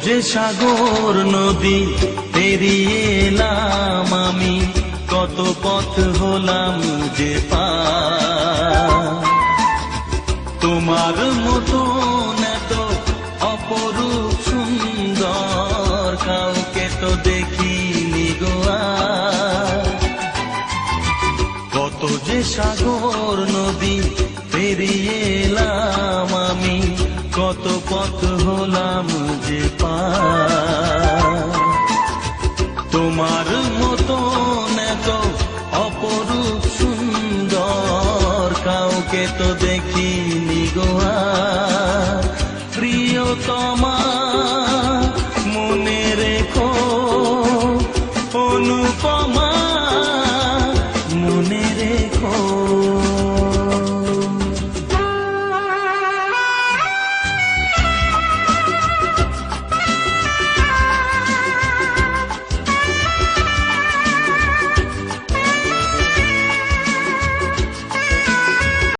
যে সাগর নদী পেরিয়ে এলাম আমি, কত পথ হলাম যে পার। তোমার মতন এত অপরূপ সুন্দর কাউকে তো দেখিনি গো আর। কত যে সাগর নদী পেরিয়ে এলাম আমি, কত পথ হলাম যে পার। তোমার মতন এত অপরূপ সুন্দর কাউকে তো দেখিনি গো আর। প্রিয়তমা মনে রেখো